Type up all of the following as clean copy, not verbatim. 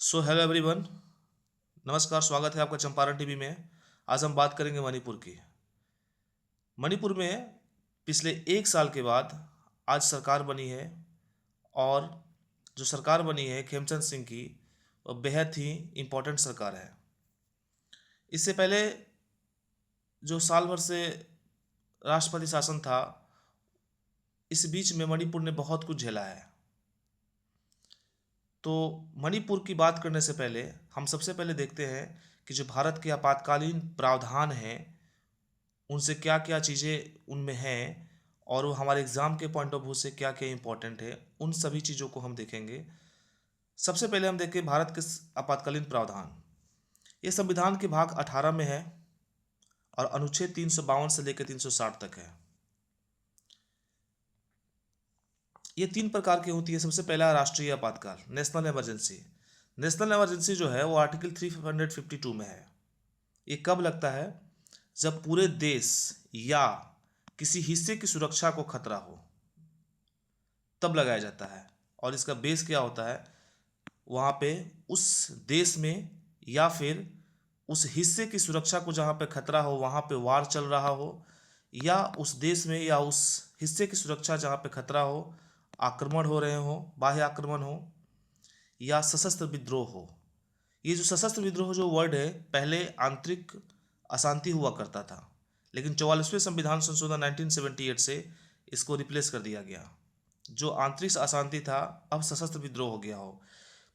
Hello everyone. नमस्कार, स्वागत है आपका चंपारण टीवी में। आज हम बात करेंगे मणिपुर की। मणिपुर में पिछले एक साल के बाद आज सरकार बनी है। और जो सरकार बनी है खेमचंद सिंह की, वह बेहद ही इम्पोर्टेंट सरकार है। इससे पहले जो साल भर से राष्ट्रपति शासन था, इस बीच में मणिपुर ने बहुत कुछ झेला है। तो मणिपुर की बात करने से पहले हम सबसे पहले देखते हैं कि जो भारत के आपातकालीन प्रावधान हैं, उनसे क्या क्या चीज़ें उनमें हैं, और वो हमारे एग्ज़ाम के पॉइंट ऑफ व्यू से क्या क्या इंपॉर्टेंट है, उन सभी चीज़ों को हम देखेंगे। सबसे पहले हम देखें भारत के आपातकालीन प्रावधान। ये संविधान के भाग 18 में है और अनुच्छेद 352 से लेकर 360 तक है। ये तीन प्रकार की होती है। सबसे पहला राष्ट्रीय आपातकाल, नेशनल इमरजेंसी। नेशनल इमरजेंसी जो है वो आर्टिकल 352 में है। ये कब लगता है? जब पूरे देश या किसी हिस्से की सुरक्षा को खतरा हो, तब लगाया जाता है। और इसका बेस क्या होता है? वहाँ पे उस देश में या फिर उस हिस्से की सुरक्षा को जहाँ पे खतरा हो, वहाँ पे वार चल रहा हो, या उस देश में या उस हिस्से की सुरक्षा जहाँ पे खतरा हो, आक्रमण हो रहे हो, बाह्य आक्रमण हो या सशस्त्र विद्रोह हो। ये जो सशस्त्र विद्रोह जो वर्ड है, पहले आंतरिक अशांति हुआ करता था, लेकिन 44वें संविधान संशोधन 1978 से इसको रिप्लेस कर दिया गया। जो आंतरिक अशांति था, अब सशस्त्र विद्रोह हो गया हो।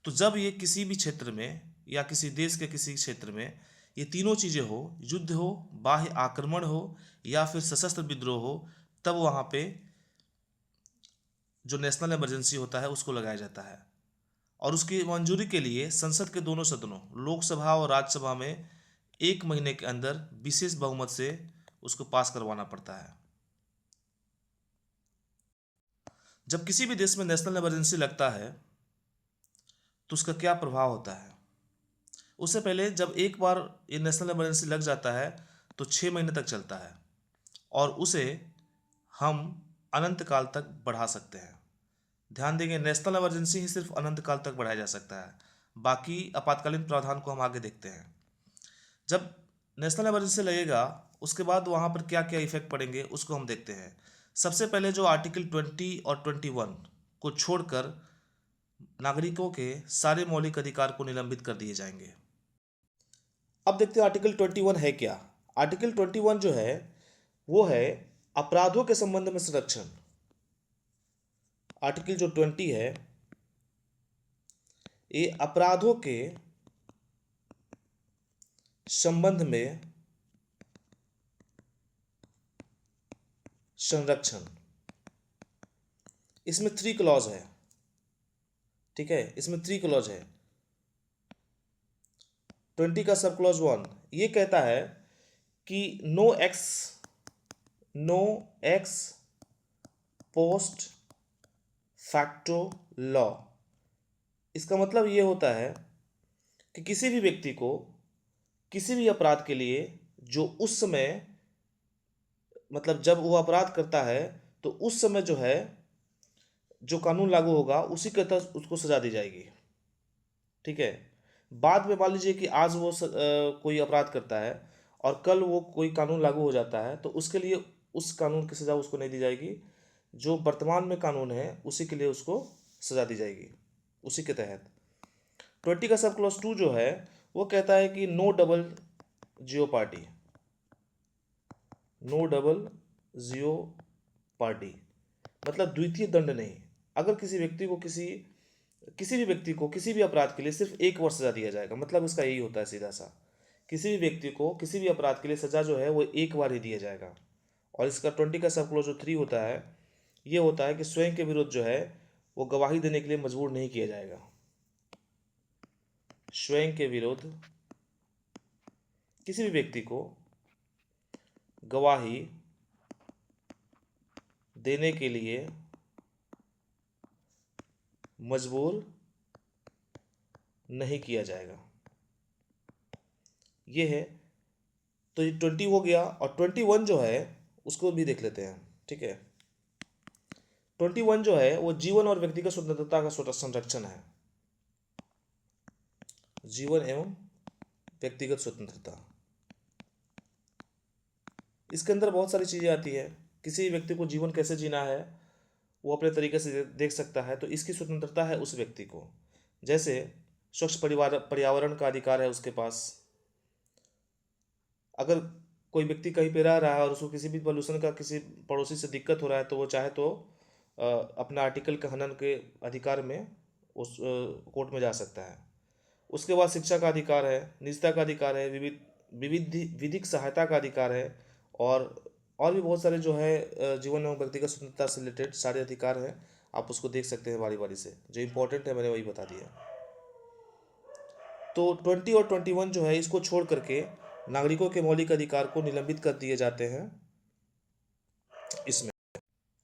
तो जब ये किसी भी क्षेत्र में या किसी देश के किसी क्षेत्र में ये तीनों चीज़ें हो, युद्ध हो, बाह्य आक्रमण हो या फिर सशस्त्र विद्रोह हो, तब वहाँ पे जो नेशनल इमरजेंसी होता है उसको लगाया जाता है। और उसकी मंजूरी के लिए संसद के दोनों सदनों, लोकसभा और राज्यसभा में 1 महीने के अंदर विशेष बहुमत से उसको पास करवाना पड़ता है। जब किसी भी देश में नेशनल इमरजेंसी लगता है तो उसका क्या प्रभाव होता है? उससे पहले जब एक बार ये नेशनल इमरजेंसी लग जाता है तो 6 महीने तक चलता है, और उसे हम अनंत काल तक बढ़ा सकते हैं। ध्यान देंगे, नेशनल इमरजेंसी ही सिर्फ अनंत काल तक बढ़ाया जा सकता है। बाकी आपातकालीन प्रावधान को हम आगे देखते हैं। जब नेशनल इमरजेंसी लगेगा, उसके बाद वहाँ पर क्या क्या इफेक्ट पड़ेंगे उसको हम देखते हैं। सबसे पहले जो आर्टिकल 20 और 21 को छोड़कर नागरिकों के सारे मौलिक अधिकार को निलंबित कर दिए जाएंगे। अब देखते हैं आर्टिकल 21 है क्या। आर्टिकल 21 जो है वो है अपराधों के संबंध में संरक्षण। आर्टिकल जो 20 है, ये अपराधों के संबंध में संरक्षण। इसमें 3 क्लॉज है। ठीक है, इसमें 3 क्लॉज है। 20 का सब क्लॉज 1 ये कहता है कि no ex post facto law. इसका मतलब ये होता है कि किसी भी व्यक्ति को किसी भी अपराध के लिए जो उस समय, मतलब जब वो अपराध करता है तो उस समय जो है, जो कानून लागू होगा उसी के तहत उसको सजा दी जाएगी। ठीक है। बाद में मान लीजिए कि आज वो कोई अपराध करता है और कल वो कोई कानून लागू हो जाता है, तो उसके लिए उस कानून की सज़ा उसको नहीं दी जाएगी। जो वर्तमान में कानून है उसी के लिए उसको सज़ा दी जाएगी, उसी के तहत। 20 का सब क्लॉज 2 जो है वो कहता है कि नो डबल जियो पार्टी। नो डबल जियो पार्टी मतलब द्वितीय दंड नहीं। अगर किसी व्यक्ति को किसी भी व्यक्ति को किसी भी अपराध के लिए सिर्फ 1 वर्ष सजा दिया जाएगा, मतलब इसका यही होता है सीधा सा। किसी भी व्यक्ति को किसी भी अपराध के लिए सजा जो है वो एक बार ही दिया जाएगा। और इसका 20 का सब क्लॉज जो 3 होता है, ये होता है कि स्वयं के विरुद्ध जो है वो गवाही देने के लिए मजबूर नहीं किया जाएगा। स्वयं के विरुद्ध किसी भी व्यक्ति को गवाही देने के लिए मजबूर नहीं किया जाएगा। ये है। तो ये 20 हो गया, और 21 जो है उसको भी देख लेते हैं। ठीक है। 21 जो है वो जीवन और व्यक्तिगत स्वतंत्रता का संरक्षण है। जीवन एवं व्यक्तिगत स्वतंत्रता। इसके अंदर बहुत सारी चीज़ें आती है। किसी भी व्यक्ति को जीवन कैसे जीना है वो अपने तरीके से देख सकता है, तो इसकी स्वतंत्रता है उस व्यक्ति को। जैसे स्वच्छ पर्यावरण का अधिकार है उसके पास। अगर कोई व्यक्ति कहीं पे रह रहा है और उसको किसी भी पोल्यूशन का किसी पड़ोसी से दिक्कत हो रहा है, तो वो चाहे तो अपना आर्टिकल का हनन के अधिकार में उस कोर्ट में जा सकता है। उसके बाद शिक्षा का अधिकार है, निजता का अधिकार है, विधिक सहायता का अधिकार है, और भी बहुत सारे जो है जीवन एवं व्यक्तिगत स्वतंत्रता से रिलेटेड सारे अधिकार हैं। आप उसको देख सकते हैं बारी बारी से, जो इम्पोर्टेंट है मैंने वही बता दिया। तो 20 और 21 जो है इसको छोड़ करके नागरिकों के मौलिक अधिकार को निलंबित कर दिए जाते हैं इसमें।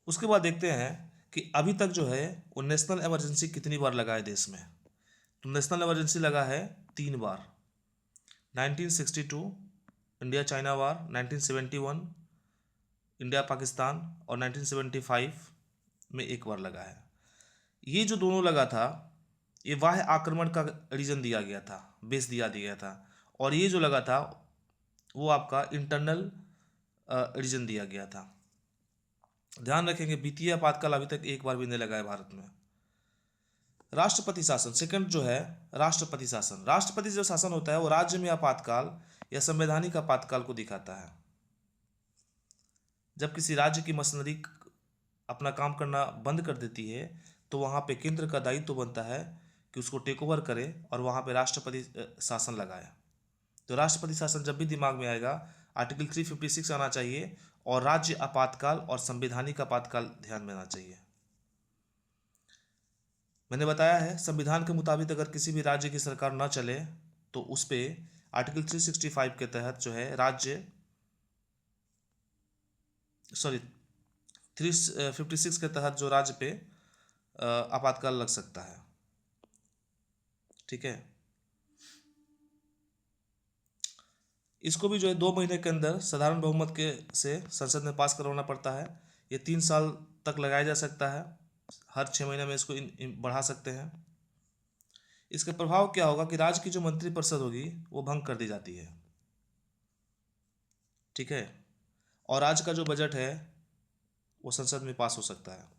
उसके बाद देखते हैं कि अभी तक जो है वो नेशनल इमरजेंसी कितनी बार लगा है देश में। तो नेशनल इमरजेंसी लगा है 3 बार। 1962 India China war, 1971 India Pakistan, और 1975 में एक बार लगा है। ये जो दोनों लगा था ये बाह्य आक्रमण का रीजन दिया गया था, बेस दिया गया था। और ये जो लगा था वो आपका इंटरनल रीजन दिया गया था। ध्यान रखेंगे वित्तीय आपातकाल अभी तक एक बार भी नहीं लगा है भारत में। राष्ट्रपति शासन सेकंड जो है, राष्ट्रपति शासन। राष्ट्रपति जो शासन होता है वो राज्य में आपातकाल या संवैधानिक आपातकाल को दिखाता है। जब किसी राज्य की मशीनरी अपना काम करना बंद कर देती है तो वहाँ पे केंद्र का दायित्व बनता है कि उसको टेक ओवर करे और वहाँ पे राष्ट्रपति शासन लगाए। तो राष्ट्रपति शासन जब भी दिमाग में आएगा आर्टिकल 356 आना चाहिए, और राज्य आपातकाल और संवैधानिक आपातकाल ध्यान में आना चाहिए। मैंने बताया है संविधान के मुताबिक अगर किसी भी राज्य की सरकार न चले तो उस पर आर्टिकल 365 के तहत जो है राज्य 356 के तहत जो राज्य पे आपातकाल लग सकता है। ठीक है, इसको भी जो है 2 महीने के अंदर साधारण बहुमत के से संसद में पास करवाना पड़ता है। ये 3 साल तक लगाया जा सकता है, हर 6 महीने में इसको बढ़ा सकते हैं। इसका प्रभाव क्या होगा कि राज्य की जो मंत्रिपरिषद होगी वो भंग कर दी जाती है। ठीक है, और राज्य का जो बजट है वो संसद में पास हो सकता है।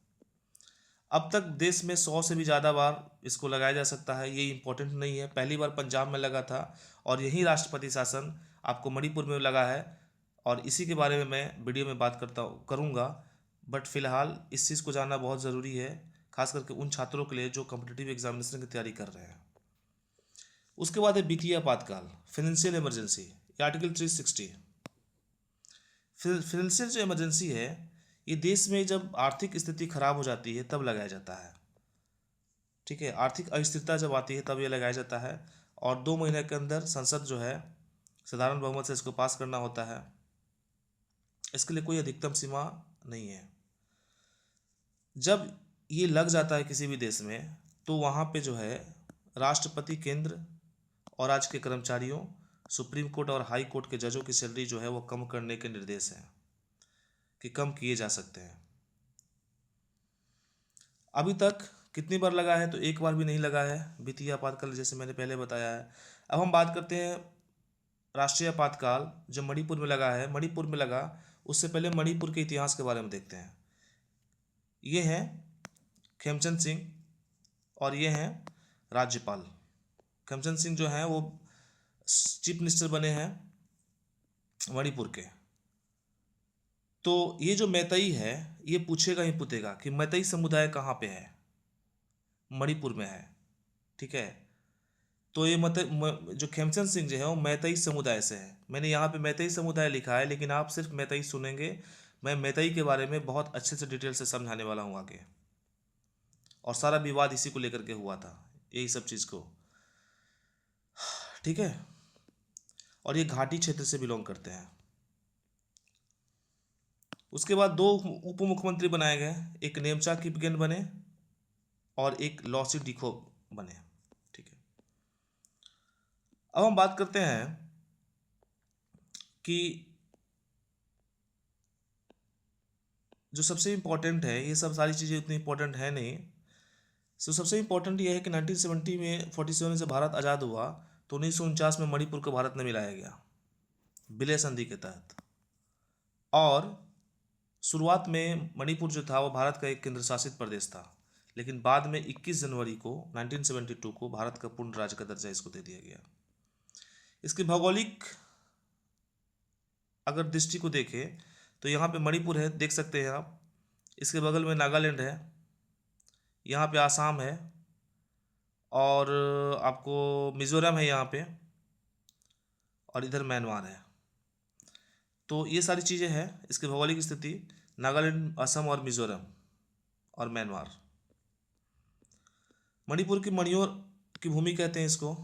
अब तक देश में 100 से भी ज़्यादा बार इसको लगाया जा सकता है, ये इम्पोर्टेंट नहीं है। पहली बार पंजाब में लगा था और यही राष्ट्रपति शासन आपको मणिपुर में लगा है, और इसी के बारे में मैं वीडियो में बात करूँगा। बट फिलहाल इस चीज़ को जानना बहुत ज़रूरी है, खास करके उन छात्रों के लिए जो कॉम्पिटिटिव एग्जामिनेशन की तैयारी कर रहे हैं। उसके बाद है वित्तीय आपातकाल, फाइनेंशियल इमरजेंसी, आर्टिकल 360। फाइनेंशियल जो इमरजेंसी है ये देश में जब आर्थिक स्थिति खराब हो जाती है तब लगाया जाता है। ठीक है, आर्थिक अस्थिरता जब आती है तब ये लगाया जाता है, और 2 महीने के अंदर संसद जो है साधारण बहुमत से इसको पास करना होता है। इसके लिए कोई अधिकतम सीमा नहीं है। जब ये लग जाता है किसी भी देश में तो वहाँ पे जो है राष्ट्रपति, केंद्र और राज्य के कर्मचारियों, सुप्रीम कोर्ट और हाई कोर्ट के जजों की सैलरी जो है वो कम करने के निर्देश हैं कि कम किए जा सकते हैं। अभी तक कितनी बार लगा है, तो एक बार भी नहीं लगा है वित्तीय आपातकाल, जैसे मैंने पहले बताया है। अब हम बात करते हैं राष्ट्रीय आपातकाल जो मणिपुर में लगा है। मणिपुर में लगा उससे पहले मणिपुर के इतिहास के बारे में देखते हैं। ये हैं खेमचंद सिंह और ये हैं राज्यपाल। खेमचंद सिंह जो हैं वो चीफ मिनिस्टर बने हैं मणिपुर के। तो ये जो मैतई है ये पूछेगा ही पूछेगा कि मैतई समुदाय कहाँ पे है, मणिपुर में है। ठीक है, तो ये जो खेमचंद सिंह जो है वो मैतई समुदाय से है। मैंने यहाँ पे मैतई समुदाय लिखा है, लेकिन आप सिर्फ मैतई सुनेंगे। मैं मैतई के बारे में बहुत अच्छे से डिटेल से समझाने वाला हूँ आगे, और सारा विवाद इसी को लेकर के हुआ था, यही सब चीज़ को। ठीक है, और ये घाटी क्षेत्र से बिलोंग करते हैं। उसके बाद 2 उप मुख्यमंत्री बनाए गए, एक नेमचा किपगेन बने और एक लॉसी डिखो बने। ठीक है, अब हम बात करते हैं कि जो सबसे इम्पोर्टेंट है, ये सब सारी चीज़ें उतनी इम्पोर्टेंट है नहीं। सबसे इम्पोर्टेंट ये है कि 1970 में 47 से भारत आज़ाद हुआ तो 1949 में मणिपुर को भारत में मिलाया गया विलय संधि के तहत। और शुरुआत में मणिपुर जो था वो भारत का एक केंद्र शासित प्रदेश था, लेकिन बाद में 21 जनवरी को 1972 को भारत का पूर्ण राज्य का दर्जा इसको दे दिया गया। इसकी भौगोलिक अगर दृष्टि को देखें तो यहाँ पे मणिपुर है, देख सकते हैं आप। इसके बगल में नागालैंड है, यहाँ पे आसाम है, और आपको मिजोरम है यहाँ पे, और इधर म्यांमार है। तो ये सारी चीज़ें हैं इसकी भौगोलिक स्थिति, नागालैंड, असम और मिजोरम और म्यांमार। मणिपुर की मणियों की भूमि कहते हैं इसको।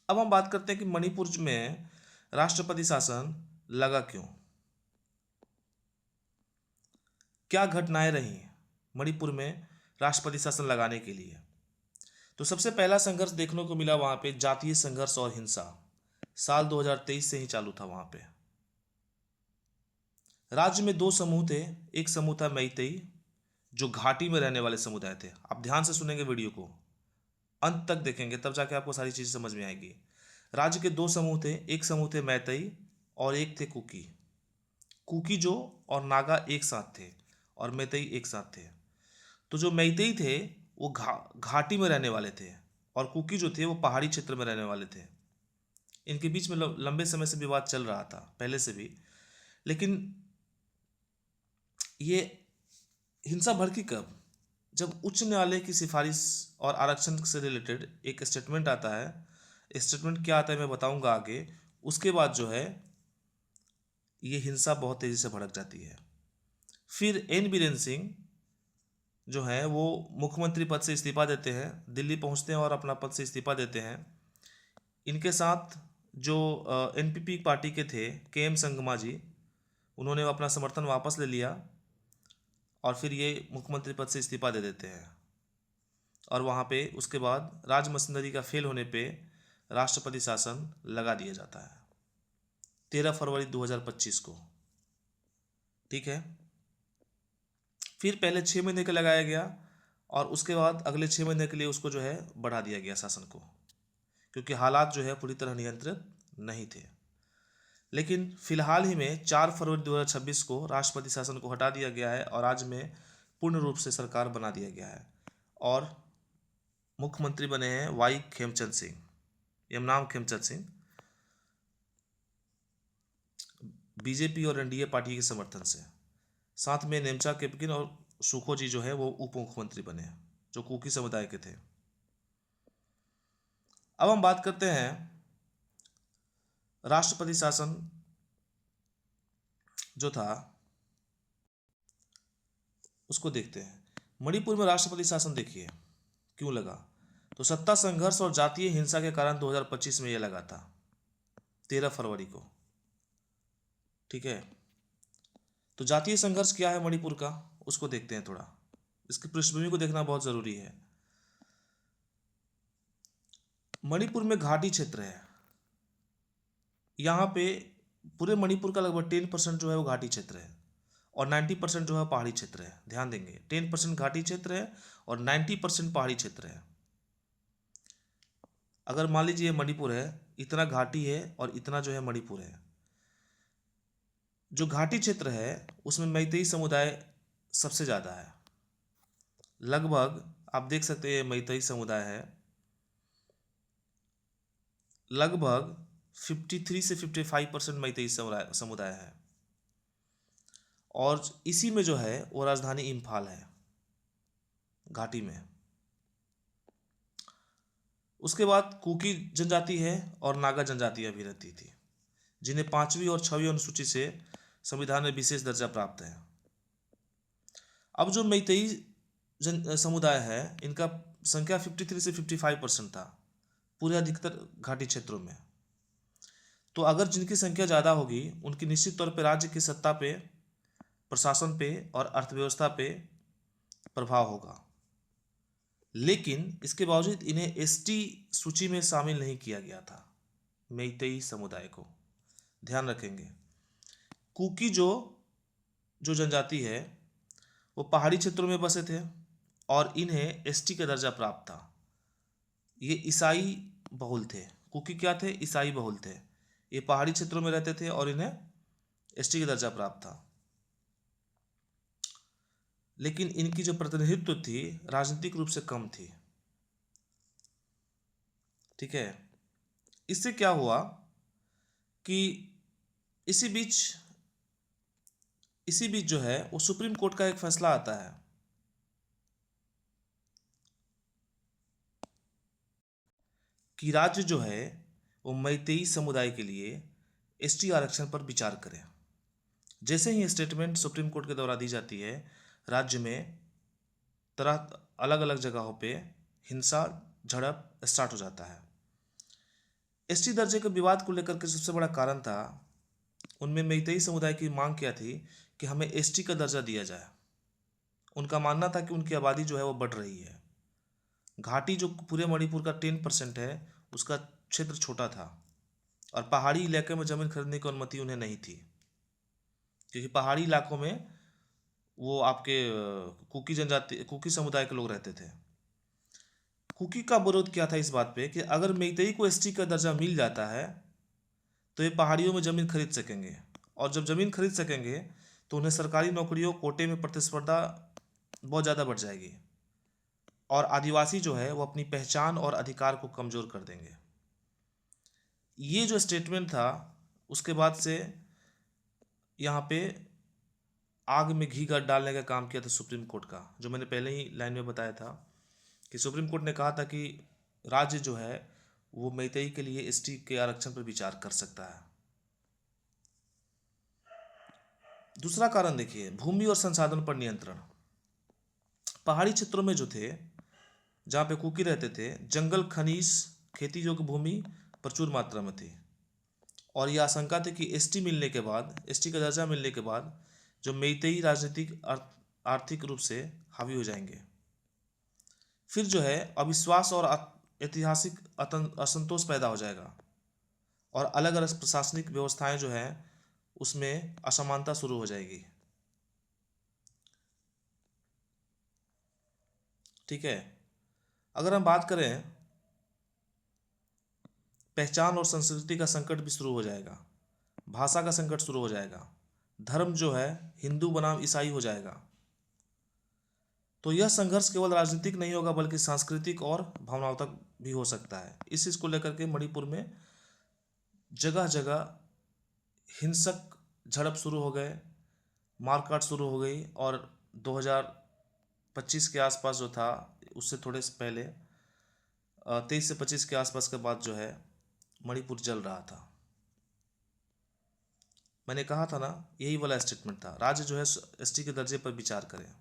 अब हम बात करते हैं कि मणिपुर में राष्ट्रपति शासन लगा क्यों, क्या घटनाएं रही मणिपुर में राष्ट्रपति शासन लगाने के लिए। तो सबसे पहला संघर्ष देखने को मिला वहां पे जातीय संघर्ष और हिंसा, साल 2023 से ही चालू था वहां पे। राज्य में 2 समूह थे, एक समूह था मैतेई जो घाटी में रहने वाले समुदाय थे। आप ध्यान से सुनेंगे, वीडियो को अंत तक देखेंगे तब जाके आपको सारी चीजें समझ में आएगी। राज्य के 2 समूह थे, एक समूह थे मैतेई और एक थे कुकी। कुकी जो और नागा एक साथ थे और मैतेई एक साथ थे। तो जो मैतेई थे वो घाटी में रहने वाले थे, और कुकी जो थे वो पहाड़ी क्षेत्र में रहने वाले थे। इनके बीच में लंबे समय से विवाद चल रहा था पहले से भी, लेकिन ये हिंसा भड़की कब, जब उच्च न्यायालय की सिफारिश और आरक्षण से रिलेटेड एक स्टेटमेंट आता है। स्टेटमेंट क्या आता है मैं बताऊंगा आगे। उसके बाद जो है ये हिंसा बहुत तेजी से भड़क जाती है। फिर एन बीरेन सिंह जो है वो मुख्यमंत्री पद से इस्तीफा देते हैं, दिल्ली पहुंचते हैं और अपना पद से इस्तीफा देते हैं। इनके साथ जो एनपीपी पार्टी के थे के एम संगमा जी, उन्होंने अपना समर्थन वापस ले लिया और फिर ये मुख्यमंत्री पद से इस्तीफा दे देते हैं। और वहाँ पे उसके बाद राज मशीनरी का फेल होने पे राष्ट्रपति शासन लगा दिया जाता है 13 फरवरी 2025 को। ठीक है, फिर पहले 6 महीने का लगाया गया और उसके बाद अगले 6 महीने के लिए उसको जो है बढ़ा दिया गया शासन को, क्योंकि हालात जो है पूरी तरह नियंत्रित नहीं थे। लेकिन फिलहाल ही में 4 फरवरी 2026 को राष्ट्रपति शासन को हटा दिया गया है और आज में पूर्ण रूप से सरकार बना दिया गया है और मुख्यमंत्री बने हैं वाई खेमचंद सिंह, यमनाम खेमचंद सिंह, बीजेपी और एनडीए पार्टी के समर्थन से। साथ में नेमचा केपकिन और सुखो जी जो है वो उप मुख्यमंत्री बने हैं जो कुकी समुदाय के थे। अब हम बात करते हैं राष्ट्रपति शासन जो था उसको देखते हैं। मणिपुर में राष्ट्रपति शासन देखिए क्यों लगा, तो सत्ता संघर्ष और जातीय हिंसा के कारण 2025 में यह लगा था 13 फरवरी को। ठीक है, तो जातीय संघर्ष क्या है मणिपुर का उसको देखते हैं थोड़ा, इसकी पृष्ठभूमि को देखना बहुत जरूरी है। मणिपुर में घाटी क्षेत्र है, यहाँ पे पूरे मणिपुर का लगभग 10% जो है वो घाटी क्षेत्र है और 90% जो है पहाड़ी क्षेत्र है। ध्यान देंगे 10% घाटी क्षेत्र है और 90% पहाड़ी क्षेत्र है। अगर मान लीजिए मणिपुर है, इतना घाटी है और इतना जो है मणिपुर है। जो घाटी क्षेत्र है उसमें मैतेई समुदाय सबसे ज़्यादा है, लगभग आप देख सकते हैं मैतेई समुदाय है लगभग 53 से 55% मैतेई समुदाय है। और इसी में जो है वो राजधानी इम्फाल है घाटी में। उसके बाद कुकी जनजाति है और नागा जनजातियां भी रहती थी, जिन्हें 5वीं और 6वीं अनुसूची से संविधान में विशेष दर्जा प्राप्त है। अब जो मैतेई समुदाय है इनका संख्या 53 से 55% था पूरे अधिकतर घाटी क्षेत्रों में। तो अगर जिनकी संख्या ज़्यादा होगी उनकी निश्चित तौर पर राज्य की सत्ता पे, प्रशासन पे और अर्थव्यवस्था पे प्रभाव होगा। लेकिन इसके बावजूद इन्हें एसटी सूची में शामिल नहीं किया गया था मैतेई समुदाय को, ध्यान रखेंगे। कुकी जो जनजाति है वो पहाड़ी क्षेत्रों में बसे थे और इन्हें एसटी का दर्जा प्राप्त था। ये ईसाई बहुल थे। कुकी क्या थे? ईसाई बहुल थे। ये पहाड़ी क्षेत्रों में रहते थे और इन्हें एसटी का दर्जा प्राप्त था। लेकिन इनकी जो प्रतिनिधित्व थी राजनीतिक रूप से कम थी। ठीक है। इससे क्या हुआ कि इसी बीच जो है वो सुप्रीम कोर्ट का एक फैसला आता है कि राज्य जो है वो मैतेई समुदाय के लिए एसटी आरक्षण पर विचार करे। जैसे ही स्टेटमेंट सुप्रीम कोर्ट के द्वारा दी जाती है, राज्य में तरह अलग अलग जगहों पे हिंसा झड़प स्टार्ट हो जाता है। एसटी दर्जे के विवाद को लेकर के सबसे बड़ा कारण था, उनमें मैतेई समुदाय की मांग क्या थी कि हमें एसटी का दर्जा दिया जाए। उनका मानना था कि उनकी आबादी जो है वो बढ़ रही है। घाटी जो पूरे मणिपुर का 10% है, उसका क्षेत्र छोटा था और पहाड़ी इलाके में ज़मीन खरीदने की अनुमति उन्हें नहीं थी, क्योंकि पहाड़ी इलाकों में वो आपके कुकी जनजाति, कुकी समुदाय के लोग रहते थे। कुकी का विरोध क्या था इस बात पे कि अगर मैतेई को एसटी का दर्जा मिल जाता है तो ये पहाड़ियों में ज़मीन खरीद सकेंगे, और जब ज़मीन खरीद सकेंगे तो उन्हें सरकारी नौकरियों, कोटे में प्रतिस्पर्धा बहुत ज़्यादा बढ़ जाएगी और आदिवासी जो है वो अपनी पहचान और अधिकार को कमज़ोर कर देंगे। ये जो स्टेटमेंट था, उसके बाद से यहाँ पे आग में घी डालने का काम किया था सुप्रीम कोर्ट का, जो मैंने पहले ही लाइन में बताया था कि सुप्रीम कोर्ट ने कहा था कि राज्य जो है वो मैतेई के लिए एसटी के आरक्षण पर विचार कर सकता है। दूसरा कारण देखिए, भूमि और संसाधन पर नियंत्रण। पहाड़ी क्षेत्रों में जो थे, जहाँ पे कुकी रहते थे, जंगल, खनिज, खेती योग्य भूमि प्रचुर मात्रा में थी और यह आशंका थी कि एसटी मिलने के बाद, एसटी का दर्जा मिलने के बाद जो मैतेई राजनीतिक आर्थिक रूप से हावी हो जाएंगे। फिर जो है अविश्वास और ऐतिहासिक असंतोष पैदा हो जाएगा और अलग अलग प्रशासनिक व्यवस्थाएं जो हैं उसमें असमानता शुरू हो जाएगी। ठीक है। अगर हम बात करें, पहचान और संस्कृति का संकट भी शुरू हो जाएगा, भाषा का संकट शुरू हो जाएगा, धर्म जो है हिंदू बनाम ईसाई हो जाएगा। तो यह संघर्ष केवल राजनीतिक नहीं होगा बल्कि सांस्कृतिक और भावनात्मक भी हो सकता है। इस चीज़ को लेकर के मणिपुर में जगह जगह हिंसक झड़प शुरू हो गए, मारकाट शुरू हो गई और 2025 के आसपास जो था, उससे थोड़े से पहले 23 से 25 के आसपास के बाद जो है मणिपुर जल रहा था। मैंने कहा था ना, यही वाला स्टेटमेंट था, राज्य जो है एसटी के दर्जे पर विचार करें।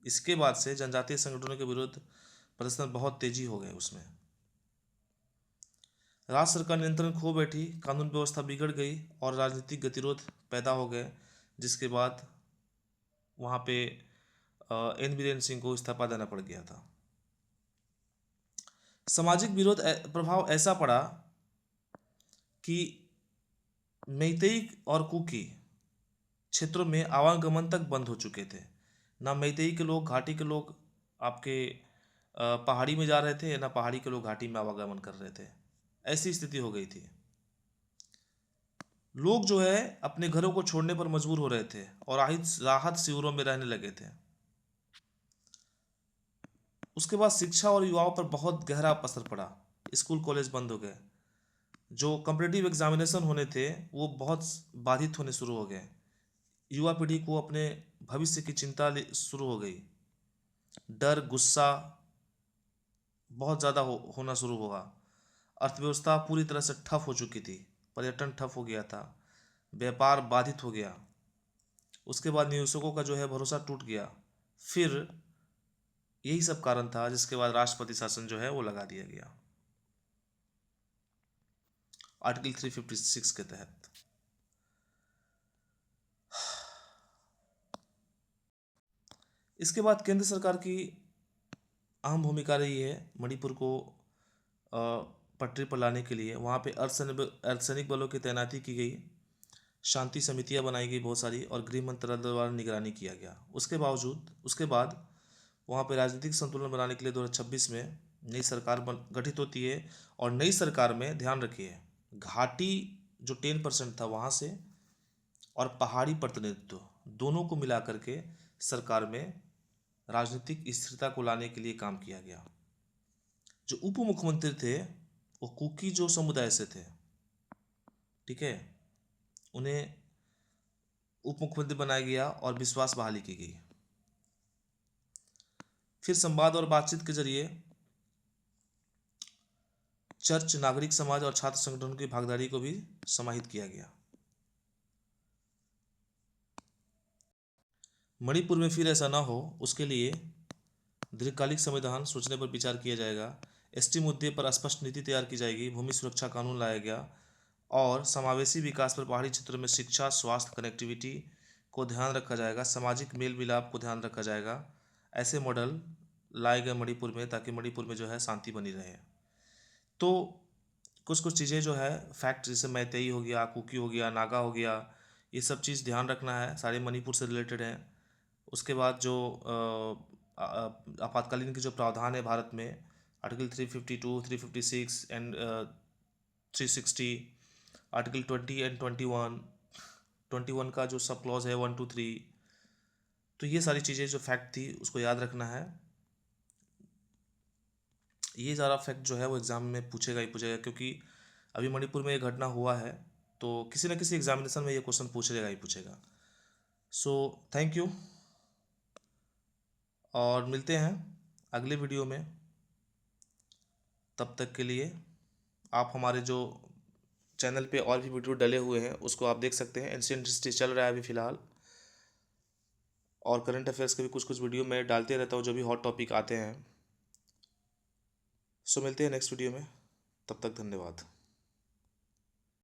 इसके बाद से जनजातीय संगठनों के विरुद्ध प्रदर्शन बहुत तेजी हो गए। उसमें राज्य सरकार नियंत्रण खो बैठी, कानून व्यवस्था बिगड़ गई और राजनीतिक गतिरोध पैदा हो गए, जिसके बाद वहाँ पे एन बीरेन सिंह को इस्तीफा देना पड़ गया था। सामाजिक विरोध प्रभाव ऐसा पड़ा कि मैतेई और कुकी क्षेत्रों में आवागमन तक बंद हो चुके थे। ना मैतेई के लोग, घाटी के लोग आपके पहाड़ी में जा रहे थे, ना पहाड़ी के लोग घाटी में आवागमन कर रहे थे। ऐसी स्थिति हो गई थी। लोग जो है अपने घरों को छोड़ने पर मजबूर हो रहे थे और राहत शिविरों में रहने लगे थे। उसके बाद शिक्षा और युवाओं पर बहुत गहरा असर पड़ा। स्कूल कॉलेज बंद हो गए, जो कॉम्पिटिटिव एग्जामिनेशन होने थे वो बहुत बाधित होने शुरू हो गए। युवा पीढ़ी को अपने भविष्य की चिंता शुरू हो गई। डर, गुस्सा बहुत ज़्यादा होना शुरू हुआ। अर्थव्यवस्था पूरी तरह से ठप हो चुकी थी, पर्यटन ठप हो गया था, व्यापार बाधित हो गया। उसके बाद निवेशकों का जो है भरोसा टूट गया। फिर यही सब कारण था जिसके बाद राष्ट्रपति शासन जो है वो लगा दिया गया आर्टिकल 356 के तहत। इसके बाद केंद्र सरकार की अहम भूमिका रही है मणिपुर को पटरी पर लाने के लिए। वहाँ पे अर्धसैनिक बलों की तैनाती की गई, शांति समितियाँ बनाई गई बहुत सारी और गृह मंत्रालय द्वारा निगरानी किया गया। उसके बाद वहाँ पे राजनीतिक संतुलन बनाने के लिए 2026 में नई सरकार गठित होती है, और नई सरकार में ध्यान रखिए घाटी जो 10% था वहाँ से और पहाड़ी प्रतिनिधित्व दोनों को मिला करके सरकार में राजनीतिक स्थिरता को लाने के लिए काम किया गया। जो उप मुख्यमंत्री थे वो कुकी जो समुदाय से थे, ठीक है, उन्हें उप मुख्यमंत्री बनाया गया और विश्वास बहाली की गई। फिर संवाद और बातचीत के जरिए चर्च, नागरिक समाज और छात्र संगठनों की भागीदारी को भी समाहित किया गया। मणिपुर में फिर ऐसा ना हो उसके लिए दीर्घकालिक संविधान सोचने पर विचार किया जाएगा। एसटी मुद्दे पर स्पष्ट नीति तैयार की जाएगी। भूमि सुरक्षा कानून लाया गया और समावेशी विकास पर पहाड़ी क्षेत्रों में शिक्षा, स्वास्थ्य, कनेक्टिविटी को ध्यान रखा जाएगा। सामाजिक मेल मिलाप को ध्यान रखा जाएगा। ऐसे मॉडल लाए गए मणिपुर में ताकि मणिपुर में जो है शांति बनी रहे। तो कुछ कुछ चीज़ें जो है फैक्ट, जैसे मैतेई हो गया, कुकी हो गया, नागा हो गया, ये सब चीज़ ध्यान रखना है, सारे मणिपुर से रिलेटेड हैं। उसके बाद जो आपातकालीन के जो प्रावधान है भारत में, आर्टिकल 352, 356 एंड 360, आर्टिकल 20 एंड 21 का जो सब क्लॉज है 1, 2, 3, तो ये सारी चीज़ें जो फैक्ट थी उसको याद रखना है। ये सारा फैक्ट जो है वो एग्ज़ाम में पूछेगा ही पूछेगा, क्योंकि अभी मणिपुर में ये घटना हुआ है तो किसी न किसी एग्जामिनेशन में ये क्वेश्चन पूछेगा ही पूछेगा। सो थैंक यू, और मिलते हैं अगले वीडियो में। तब तक के लिए आप हमारे जो चैनल पे और भी वीडियो डले हुए हैं उसको आप देख सकते हैं। एंशिएंट हिस्ट्री चल रहा है अभी फ़िलहाल, और करंट अफेयर्स के भी कुछ कुछ वीडियो मैं डालते रहता हूँ जो भी हॉट टॉपिक आते हैं। सो मिलते हैं नेक्स्ट वीडियो में, तब तक धन्यवाद।